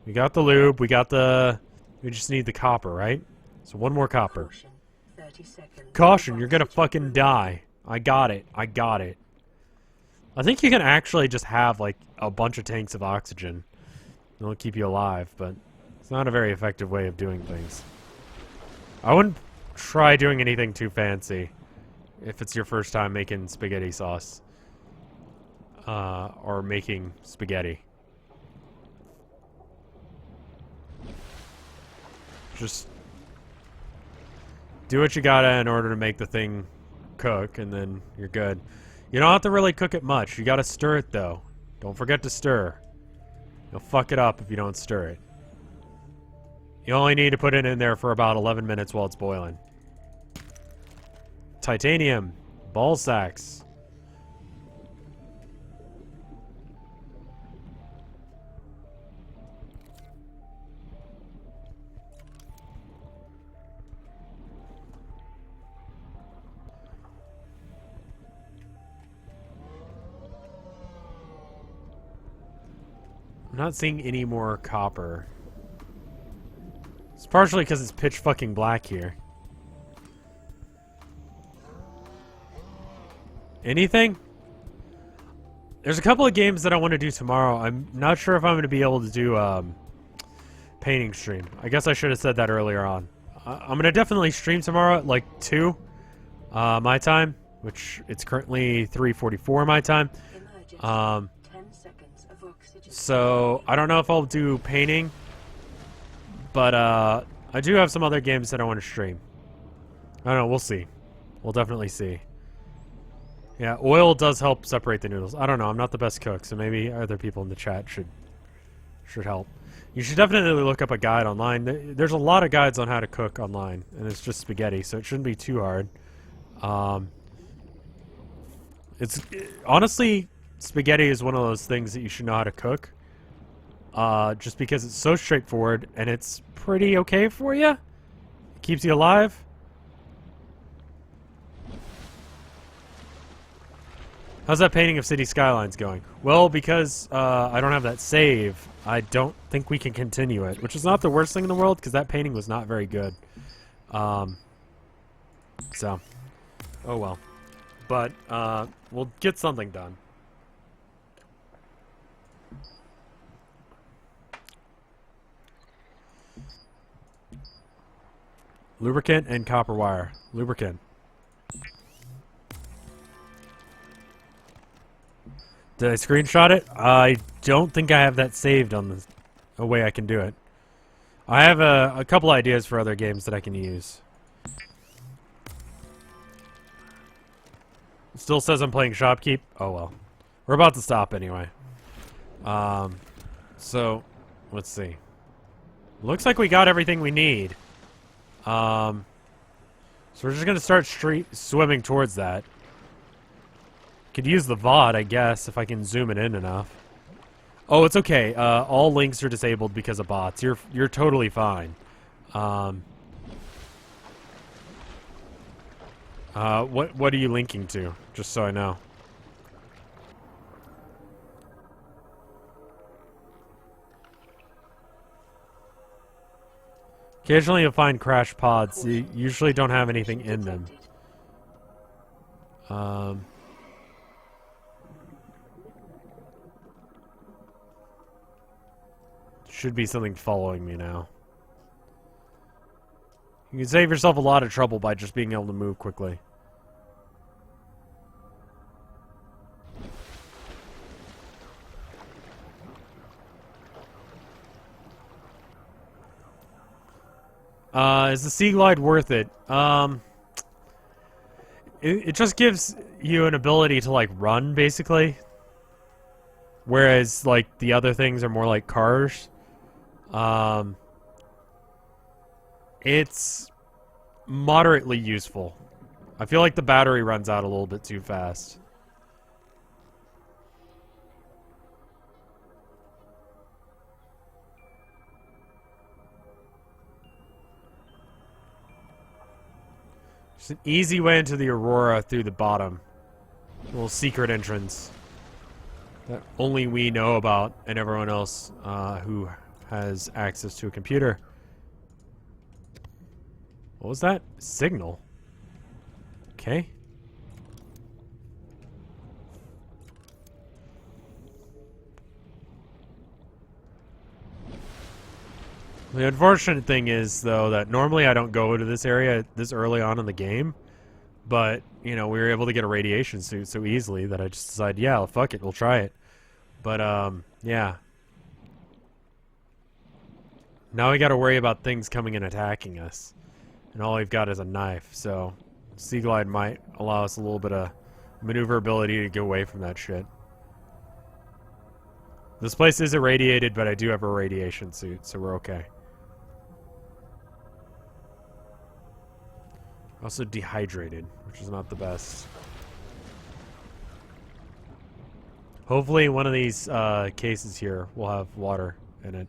We got the lube. We just need the copper, right? So one more copper. Caution, 30 seconds. Caution, you're gonna fucking die. I got it. I got it. I think you can actually just have, like, a bunch of tanks of oxygen. It'll keep you alive, but it's not a very effective way of doing things. I wouldn't try doing anything too fancy if it's your first time making spaghetti sauce. Or making spaghetti. Just do what you gotta in order to make the thing cook, and then you're good. You don't have to really cook it much. You gotta stir it, though. Don't forget to stir. You'll fuck it up if you don't stir it. You only need to put it in there for about 11 minutes while it's boiling. Titanium. Ball sacks. I'm not seeing any more copper. It's partially because it's pitch fucking black here. Anything? There's a couple of games that I want to do tomorrow. I'm not sure if I'm going to be able to do painting stream. I guess I should have said that earlier on. I'm going to definitely stream tomorrow at like 2 my time, which it's currently 3:44 my time. So I don't know if I'll do painting, but I do have some other games that I want to stream. I don't know, we'll see. We'll definitely see. Yeah, oil does help separate the noodles. I don't know, I'm not the best cook, so maybe other people in the chat should help. You should definitely look up a guide online. There's a lot of guides on how to cook online, and it's just spaghetti, so it shouldn't be too hard. Honestly, spaghetti is one of those things that you should know how to cook. Just because it's so straightforward and it's pretty okay for you. It keeps you alive. How's that painting of city skylines going? Well, because I don't have that save, I don't think we can continue it, which is not the worst thing in the world because that painting was not very good. So, oh well. But we'll get something done. Lubricant and copper wire. Lubricant. Did I screenshot it? I don't think I have that saved on a way I can do it. I have a couple ideas for other games that I can use. It still says I'm playing Shopkeep. Oh well. We're about to stop anyway. So, let's see. Looks like we got everything we need. So we're just gonna start swimming towards that. Could use the VOD, I guess, if I can zoom it in enough. Oh, it's okay. All links are disabled because of bots. You're totally fine. What are you linking to? Just so I know. Occasionally you'll find crash pods. You usually don't have anything in them. Should be something following me now. You can save yourself a lot of trouble by just being able to move quickly. Is the Sea Glide worth it? It just gives you an ability to, like, run, basically. Whereas, like, the other things are more like cars. It's moderately useful. I feel like the battery runs out a little bit too fast. It's an easy way into the Aurora through the bottom. A little secret entrance that only we know about and everyone else who has access to a computer. What was that? Signal. Okay. The unfortunate thing is, though, that normally I don't go to this area this early on in the game, but, you know, we were able to get a radiation suit so easily that I just decided, yeah, fuck it, we'll try it. But, yeah. Now we gotta worry about things coming and attacking us. And all we've got is a knife, so Sea Glide might allow us a little bit of maneuverability to get away from that shit. This place is irradiated, but I do have a radiation suit, so we're okay. Also dehydrated, which is not the best. Hopefully one of these cases here will have water in it.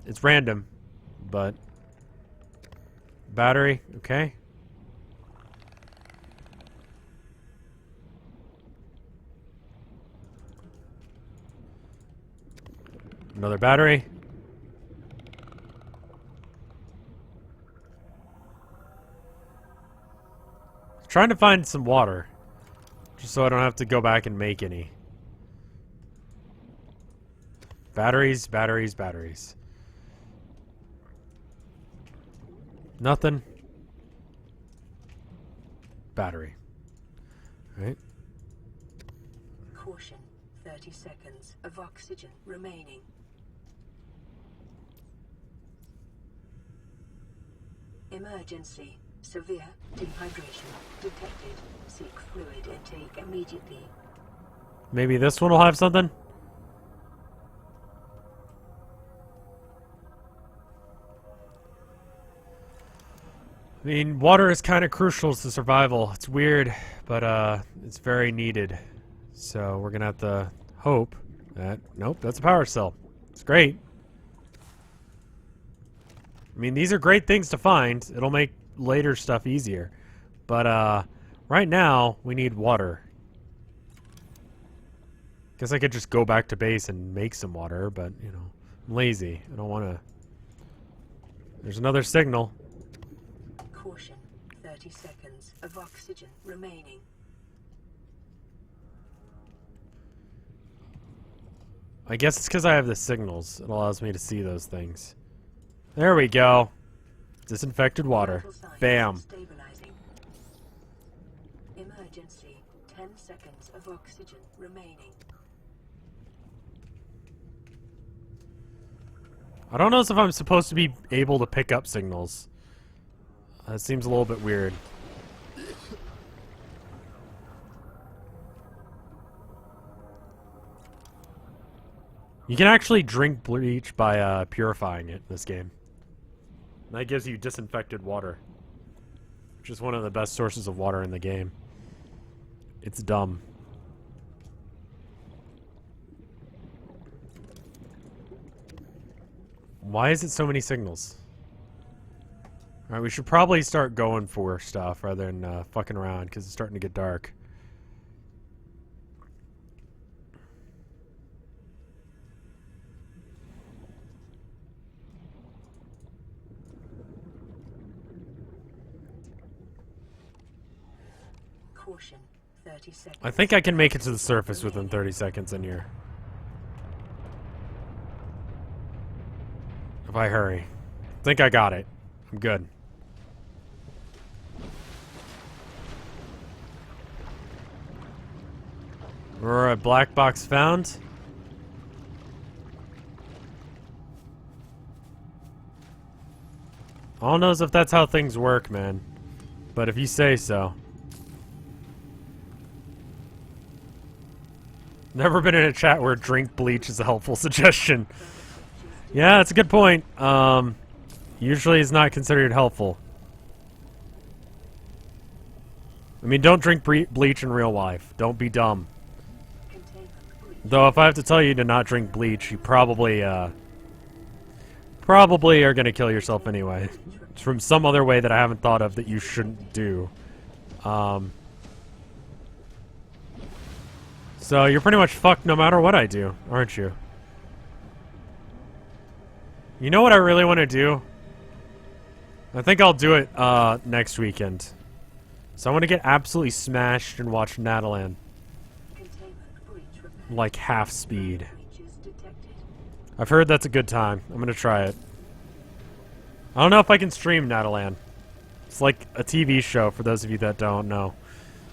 It's random, but... Battery, okay. Another battery. Trying to find some water, just so I don't have to go back and make any. Batteries, batteries, batteries. Nothing. Battery. Right. Caution. 30 seconds of oxygen remaining. Emergency. Severe dehydration detected. Seek fluid intake immediately. Maybe this one will have something? I mean, water is kind of crucial to survival. It's weird, but it's very needed. So we're gonna have to hope that... Nope, that's a power cell. It's great. I mean, these are great things to find. It'll make later stuff easier. But right now, we need water. Guess I could just go back to base and make some water, but, you know, I'm lazy. I don't want to... There's another signal. Caution. 30 seconds of oxygen remaining. I guess it's because I have the signals. It allows me to see those things. There we go. Disinfected water. Bam. Stabilizing. Emergency. 10 seconds of oxygen remaining. I don't know if I'm supposed to be able to pick up signals. That seems a little bit weird. You can actually drink bleach by purifying it in this game. And that gives you disinfected water, which is one of the best sources of water in the game. It's dumb. Why is it so many signals? Alright, we should probably start going for stuff rather than fucking around, because it's starting to get dark. Caution. 30 seconds. I think I can make it to the surface within 30 seconds in here. If I hurry. I think I got it. I'm good. Aurora black box found. I don't know if that's how things work, man. But if you say so. Never been in a chat where drink bleach is a helpful suggestion. Yeah, that's a good point. Usually it's not considered helpful. I mean, don't drink bleach in real life. Don't be dumb. Though, if I have to tell you to not drink bleach, you probably are gonna kill yourself anyway. It's from some other way that I haven't thought of that you shouldn't do. So you're pretty much fucked no matter what I do, aren't you? You know what I really want to do? I think I'll do it next weekend. So I want to get absolutely smashed and watch Natalan. Like half speed. I've heard that's a good time. I'm gonna try it. I don't know if I can stream Natalan. It's like a TV show for those of you that don't know.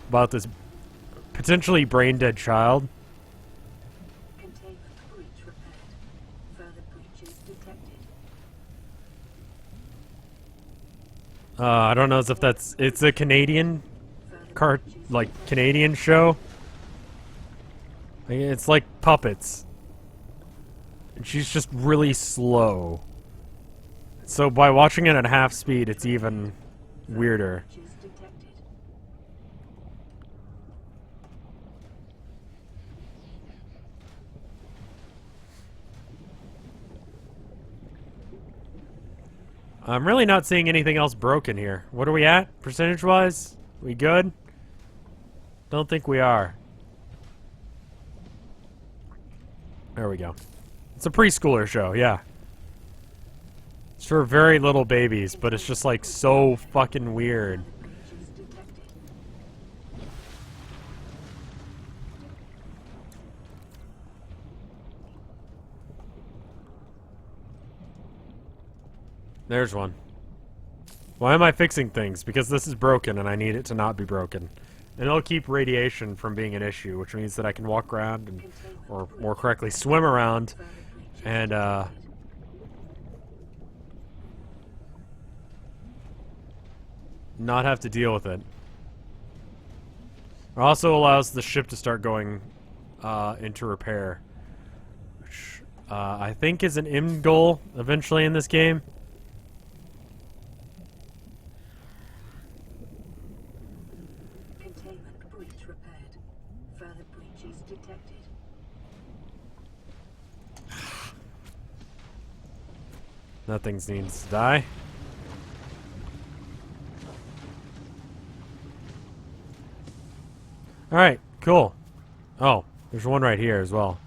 About this potentially brain-dead child. I don't know if that's... It's a Canadian... Canadian show. It's like puppets. And she's just really slow. So by watching it at half speed, it's even weirder. I'm really not seeing anything else broken here. What are we at, percentage-wise? We good? Don't think we are. There we go. It's a preschooler show, yeah. It's for very little babies, but it's just like so fucking weird. There's one. Why am I fixing things? Because this is broken and I need it to not be broken. And it'll keep radiation from being an issue, which means that I can walk around and, or more correctly, swim around and, not have to deal with it. It also allows the ship to start going, into repair. Which, I think is an end goal eventually in this game. Nothing needs to die. Alright, cool. Oh, there's one right here as well.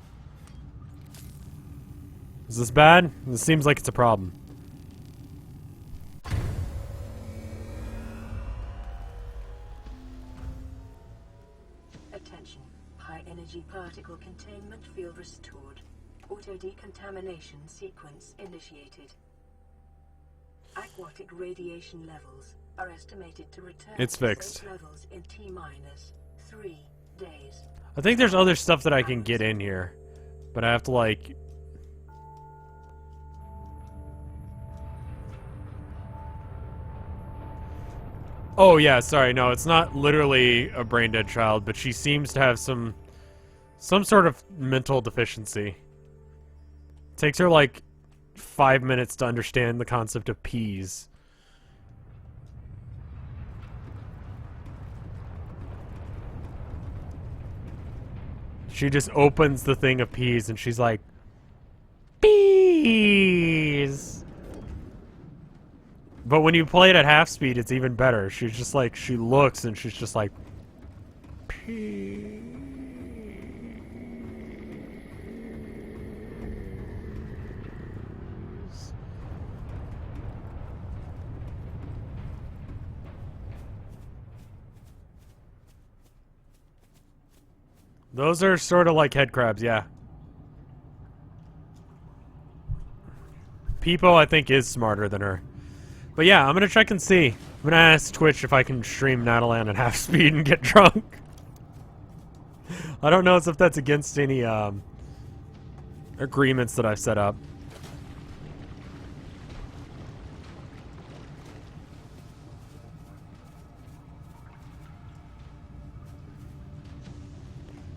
Is this bad? This seems like it's a problem. Attention. High energy particle containment field restored. Auto decontamination sequence initiated. Aquatic radiation levels are estimated to return It's fixed. to safe levels in T-3 days. I think there's other stuff that I can get in here, but I have to like... Oh yeah, sorry, no, it's not literally a brain-dead child, but she seems to have some sort of mental deficiency. Takes her like 5 minutes to understand the concept of peas. She just opens the thing of peas and she's like, peas! But when you play it at half speed, it's even better. She's just like, she looks and she's just like, peas. Those are sort of like head crabs, yeah. Peepo, I think, is smarter than her. But yeah, I'm gonna check and see. I'm gonna ask Twitch if I can stream Natalan at half speed and get drunk. I don't know if that's against any agreements that I've set up.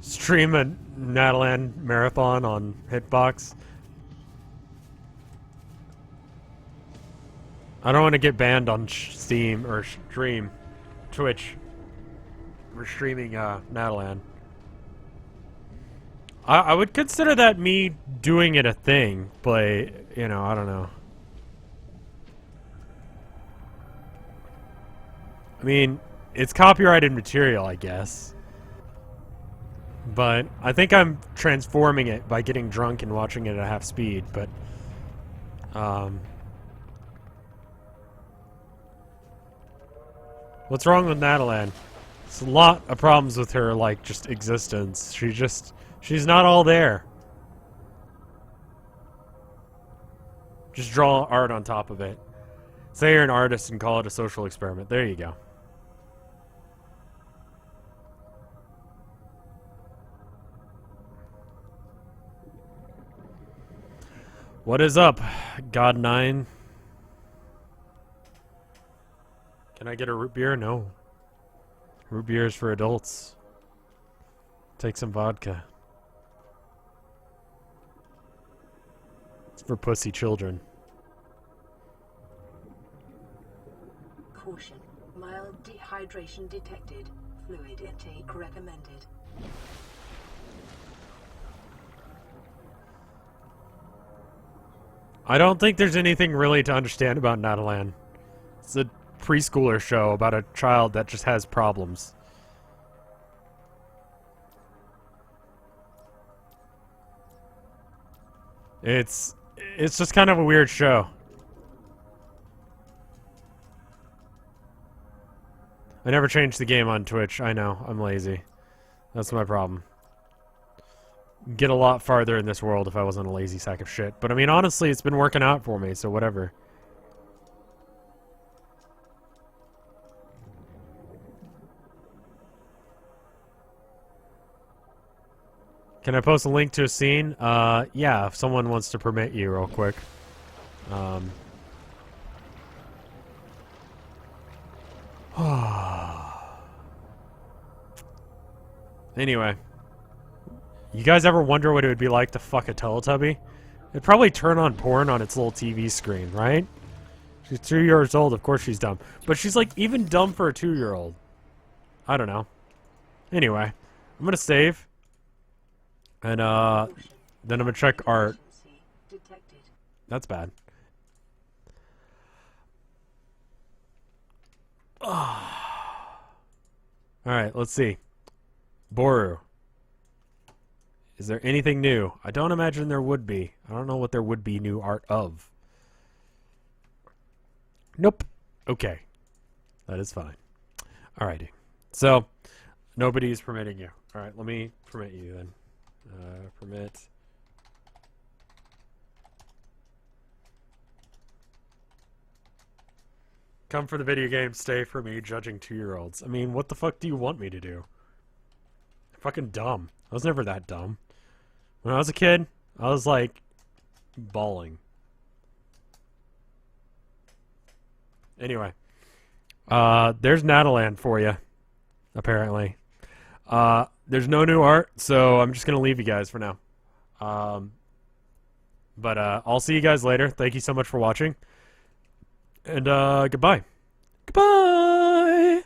Stream a Natalan marathon on Hitbox. I don't want to get banned on Steam or stream, Twitch. We're streaming Natalan. I would consider that me doing it a thing, but you know, I don't know. I mean, it's copyrighted material, I guess. But I think I'm transforming it by getting drunk and watching it at half speed, but what's wrong with Natalan? It's a lot of problems with her, like, just existence. She's not all there. Just draw art on top of it. Say you're an artist and call it a social experiment. There you go. What is up, God9? Can I get a root beer? No. Root beer is for adults. Take some vodka. It's for pussy children. Caution. Mild dehydration detected. Fluid intake recommended. I don't think there's anything really to understand about Natalan. It's a preschooler show about a child that just has problems. It's just kind of a weird show. I never changed the game on Twitch. I know, I'm lazy. That's my problem. Get a lot farther in this world if I wasn't a lazy sack of shit. But I mean, honestly, it's been working out for me, so whatever. Can I post a link to a scene? Yeah, if someone wants to permit you real quick. Anyway. You guys ever wonder what it would be like to fuck a Teletubby? It'd probably turn on porn on its little TV screen, right? She's 2 years old, of course she's dumb. But she's like even dumb for a 2-year-old. I don't know. Anyway, I'm gonna save. And then I'm gonna check art. That's bad. Alright, let's see. Boru. Is there anything new? I don't imagine there would be. I don't know what there would be new art of. Nope. Okay. That is fine. Alrighty. So, nobody is permitting you. Alright, let me permit you then. Permit. Come for the video game, stay for me judging 2-year-olds. I mean, what the fuck do you want me to do? Fucking dumb. I was never that dumb. When I was a kid, I was like bawling. Anyway, there's Natalan for you. Apparently, there's no new art, so I'm just gonna leave you guys for now. But I'll see you guys later. Thank you so much for watching, and goodbye. Goodbye.